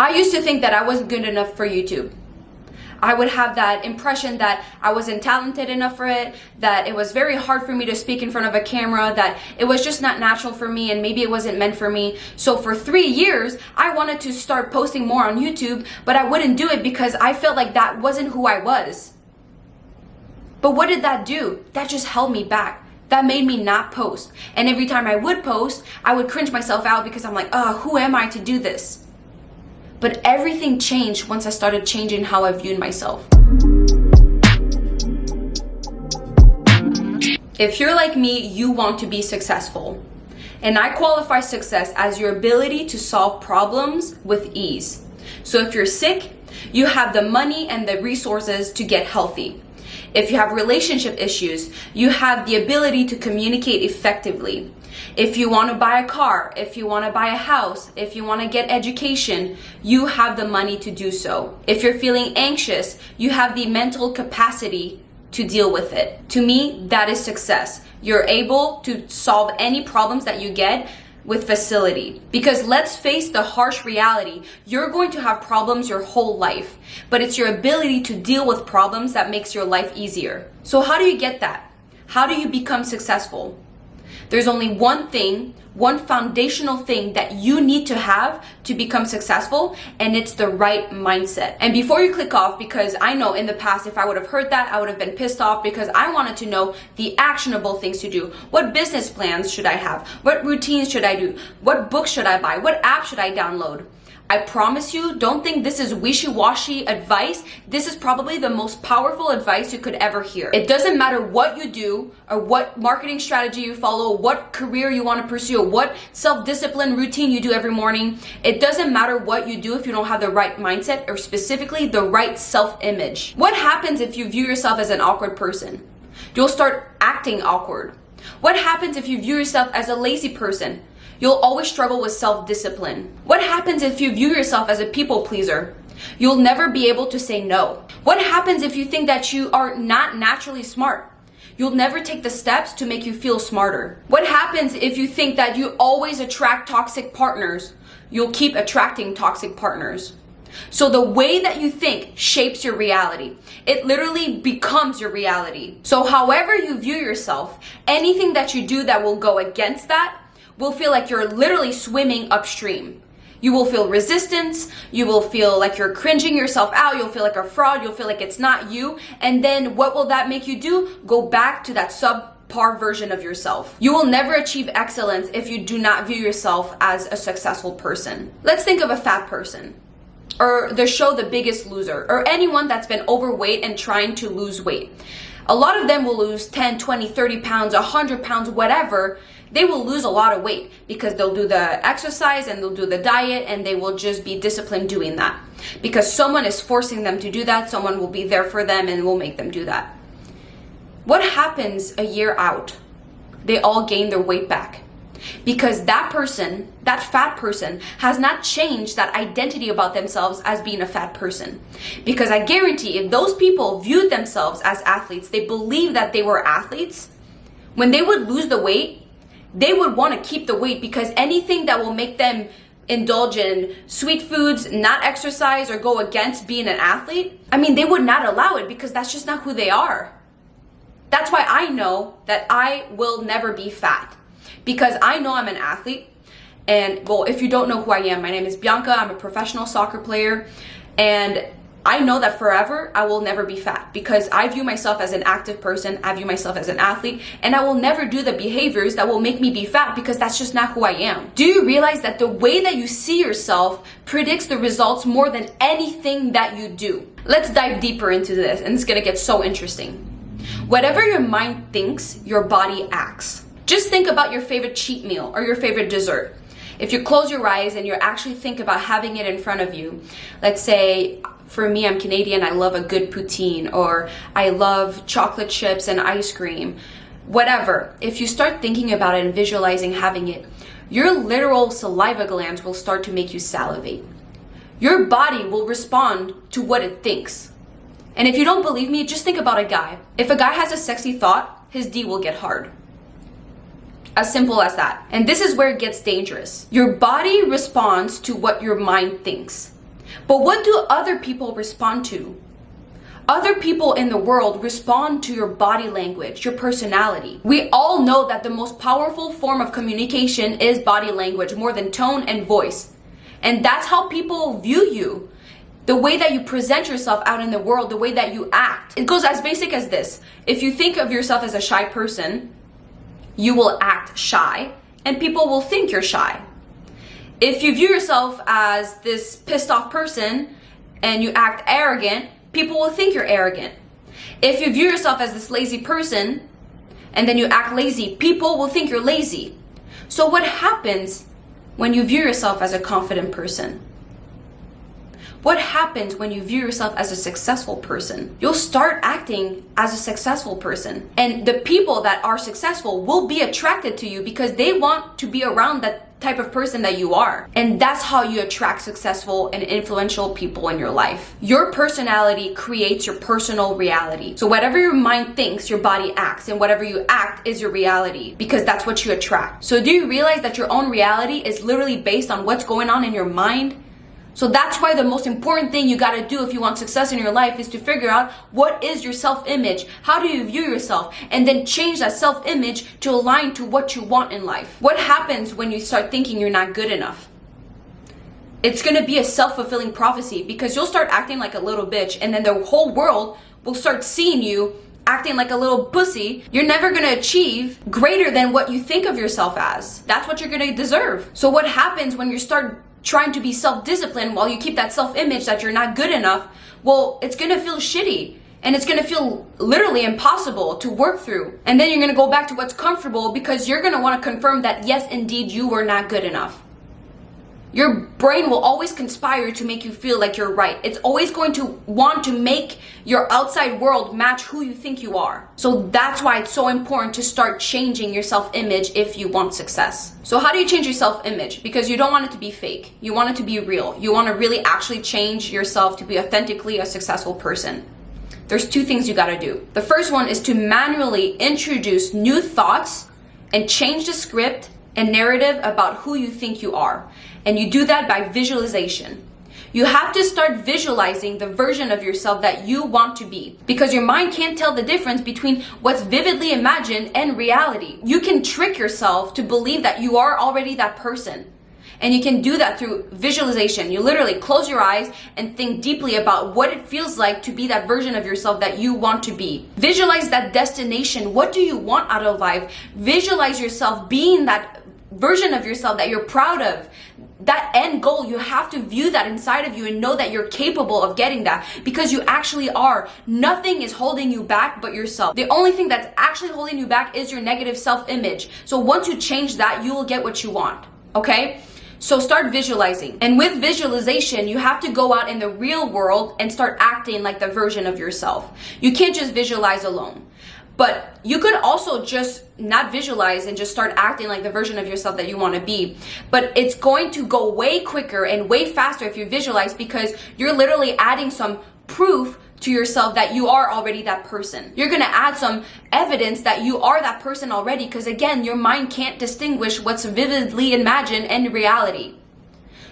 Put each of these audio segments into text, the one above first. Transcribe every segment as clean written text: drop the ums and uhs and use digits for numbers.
I used to think that I wasn't good enough for YouTube. I would have that impression that I wasn't talented enough for it, that it was very hard for me to speak in front of a camera, that it was just not natural for me and maybe it wasn't meant for me. So for 3 years, I wanted to start posting more on YouTube, but I wouldn't do it because I felt like that wasn't who I was. But what did that do? That just held me back. That made me not post. And every time I would post, I would cringe myself out because I'm like, who am I to do this? But everything changed once I started changing how I viewed myself. If you're like me, you want to be successful. And I qualify success as your ability to solve problems with ease. So if you're sick, you have the money and the resources to get healthy. If you have relationship issues, you have the ability to communicate effectively. If you want to buy a car, if you want to buy a house, if you want to get education, you have the money to do so. If you're feeling anxious, you have the mental capacity to deal with it. To me, that is success. You're able to solve any problems that you get with facility. Because let's face the harsh reality, you're going to have problems your whole life, but it's your ability to deal with problems that makes your life easier. So how do you get that? How do you become successful? There's only one thing, one foundational thing that you need to have to become successful, and it's the right mindset. And before you click off, because I know in the past, if I would have heard that, I would have been pissed off because I wanted to know the actionable things to do. What business plans should I have? What routines should I do? What books should I buy? What app should I download? I promise you, don't think this is wishy-washy advice. This is probably the most powerful advice you could ever hear. It doesn't matter what you do or what marketing strategy you follow, what career you want to pursue, what self-discipline routine you do every morning. It doesn't matter what you do if you don't have the right mindset or specifically the right self-image. What happens if you view yourself as an awkward person? You'll start acting awkward. What happens if you view yourself as a lazy person? You'll always struggle with self-discipline. What happens if you view yourself as a people pleaser? You'll never be able to say no. What happens if you think that you are not naturally smart? You'll never take the steps to make you feel smarter. What happens if you think that you always attract toxic partners? You'll keep attracting toxic partners. So the way that you think shapes your reality. It literally becomes your reality. So however you view yourself, anything that you do that will go against that will feel like you're literally swimming upstream. You will feel resistance, you will feel like you're cringing yourself out, you'll feel like a fraud, you'll feel like it's not you, and then what will that make you do? Go back to that subpar version of yourself. You will never achieve excellence if you do not view yourself as a successful person. Let's think of a fat person, or the show The Biggest Loser, or anyone that's been overweight and trying to lose weight. A lot of them will lose 10, 20, 30 pounds, 100 pounds, whatever. They will lose a lot of weight because they'll do the exercise and they'll do the diet and they will just be disciplined doing that. Because someone is forcing them to do that, someone will be there for them and will make them do that. What happens a year out? They all gain their weight back. Because that person, that fat person, has not changed that identity about themselves as being a fat person. Because I guarantee if those people viewed themselves as athletes, they believed that they were athletes, when they would lose the weight, they would want to keep the weight because anything that will make them indulge in sweet foods, not exercise, or go against being an athlete, they would not allow it because that's just not who they are. That's why I know that I will never be fat. Because I know I'm an athlete, and well, if you don't know who I am, my name is Bianca, I'm a professional soccer player, and I know that forever I will never be fat because I view myself as an active person, I view myself as an athlete, and I will never do the behaviors that will make me be fat because that's just not who I am. Do you realize that the way that you see yourself predicts the results more than anything that you do? Let's dive deeper into this, and it's gonna get so interesting. Whatever your mind thinks, your body acts. Just think about your favorite cheat meal or your favorite dessert. If you close your eyes and you actually think about having it in front of you, let's say, for me, I'm Canadian, I love a good poutine, or I love chocolate chips and ice cream, whatever. If you start thinking about it and visualizing having it, your literal saliva glands will start to make you salivate. Your body will respond to what it thinks. And if you don't believe me, just think about a guy. If a guy has a sexy thought, his D will get hard. As simple as that. And this is where it gets dangerous. Your body responds to what your mind thinks. But what do other people respond to? Other people in the world respond to your body language, your personality. We all know that the most powerful form of communication is body language, more than tone and voice. And that's how people view you. The way that you present yourself out in the world, the way that you act. It goes as basic as this. If you think of yourself as a shy person, you will act shy, and people will think you're shy. If you view yourself as this pissed off person and you act arrogant, people will think you're arrogant. If you view yourself as this lazy person and then you act lazy, people will think you're lazy. So what happens when you view yourself as a confident person? What happens when you view yourself as a successful person? You'll start acting as a successful person. And the people that are successful will be attracted to you because they want to be around that type of person that you are. And that's how you attract successful and influential people in your life. Your personality creates your personal reality. So whatever your mind thinks, your body acts, and whatever you act is your reality, because that's what you attract. So do you realize that your own reality is literally based on what's going on in your mind? So that's why the most important thing you gotta do if you want success in your life is to figure out what is your self-image, how do you view yourself, and then change that self-image to align to what you want in life. What happens when you start thinking you're not good enough? It's gonna be a self-fulfilling prophecy, because you'll start acting like a little bitch, and then the whole world will start seeing you acting like a little pussy. You're never gonna achieve greater than what you think of yourself as. That's what you're gonna deserve. So what happens when you start trying to be self-disciplined while you keep that self-image that you're not good enough? Well, it's gonna feel shitty, and it's gonna feel literally impossible to work through. And then you're gonna go back to what's comfortable, because you're gonna wanna confirm that yes, indeed, you were not good enough. Your brain will always conspire to make you feel like you're right. It's always going to want to make your outside world match who you think you are. So that's why it's so important to start changing your self-image if you want success. So how do you change your self-image? Because you don't want it to be fake. You want it to be real. You want to really actually change yourself to be authentically a successful person. There's two things you gotta do. The first one is to manually introduce new thoughts and change the script and narrative about who you think you are. And you do that by visualization. You have to start visualizing the version of yourself that you want to be, because your mind can't tell the difference between what's vividly imagined and reality. You can trick yourself to believe that you are already that person. And you can do that through visualization. You literally close your eyes and think deeply about what it feels like to be that version of yourself that you want to be. Visualize that destination. What do you want out of life? Visualize yourself being that version of yourself that you're proud of. That end goal, you have to view that inside of you and know that you're capable of getting that, because you actually are. Nothing is holding you back but yourself. The only thing that's actually holding you back is your negative self-image. So once you change that, you will get what you want, okay? So start visualizing. And with visualization, you have to go out in the real world and start acting like the version of yourself. You can't just visualize alone. But you could also just not visualize and just start acting like the version of yourself that you want to be. But it's going to go way quicker and way faster if you visualize, because you're literally adding some proof to yourself that you are already that person. You're going to add some evidence that you are that person already, because again, your mind can't distinguish what's vividly imagined and reality.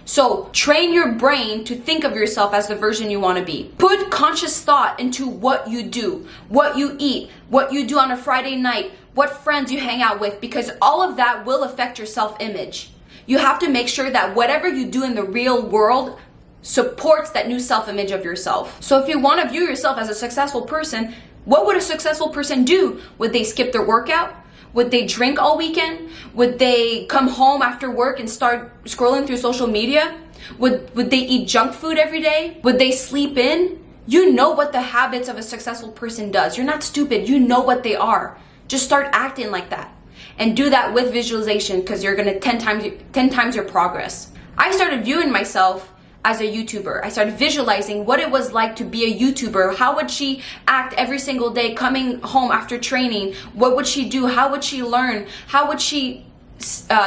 So train your brain to think of yourself as the version you want to be. Put conscious thought into what you do, what you eat, what you do on a Friday night, what friends you hang out with, because all of that will affect your self-image. You have to make sure that whatever you do in the real world supports that new self-image of yourself. So if you want to view yourself as a successful person, what would a successful person do? Would they skip their workout? Would they drink all weekend? Would they come home after work and start scrolling through social media? Would they eat junk food every day? Would they sleep in? You know what the habits of a successful person does. You're not stupid. You know what they are. Just start acting like that. And do that with visualization, because you're going to 10 times your progress. I started viewing myself as a YouTuber. I started visualizing what it was like to be a YouTuber. How would she act every single day coming home after training? What would she do? How would she learn? How would she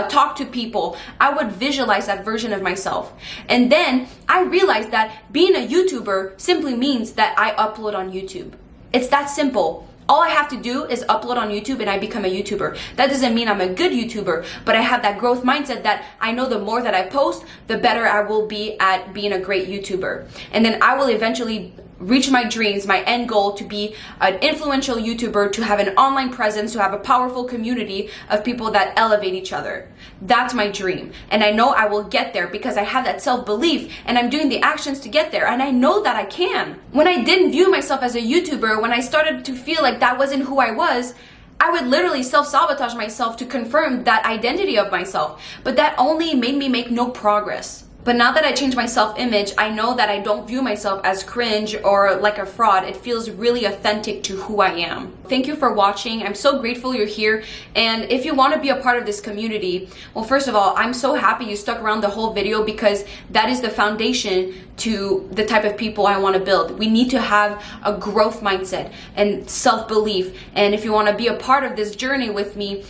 talk to people? I would visualize that version of myself. And then I realized that being a YouTuber simply means that I upload on YouTube. It's that simple. All I have to do is upload on YouTube and I become a YouTuber. That doesn't mean I'm a good YouTuber, but I have that growth mindset that I know the more that I post, the better I will be at being a great YouTuber. And then I will eventually reach my dreams, my end goal to be an influential YouTuber, to have an online presence, to have a powerful community of people that elevate each other. That's my dream. And I know I will get there because I have that self-belief and I'm doing the actions to get there. And I know that I can. When I didn't view myself as a YouTuber, when I started to feel like that wasn't who I was, I would literally self-sabotage myself to confirm that identity of myself. But that only made me make no progress. But now that I changed my self-image, I know that I don't view myself as cringe or like a fraud. It feels really authentic to who I am. Thank you for watching. I'm so grateful you're here. And if you want to be a part of this community, well, first of all, I'm so happy you stuck around the whole video because that is the foundation to the type of people I want to build. We need to have a growth mindset and self-belief. And if you want to be a part of this journey with me,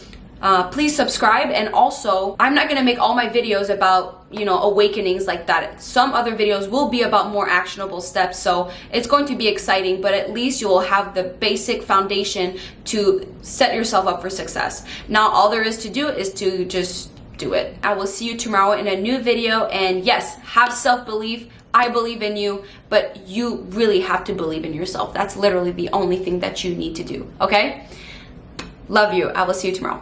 please subscribe. And also, I'm not gonna make all my videos about, awakenings like that. Some other videos will be about more actionable steps, so it's going to be exciting, but at least you will have the basic foundation to set yourself up for success. Now, all there is to do is to just do it. I will see you tomorrow in a new video, and yes, have self-belief. I believe in you, but you really have to believe in yourself. That's literally the only thing that you need to do, okay? Love you. I will see you tomorrow.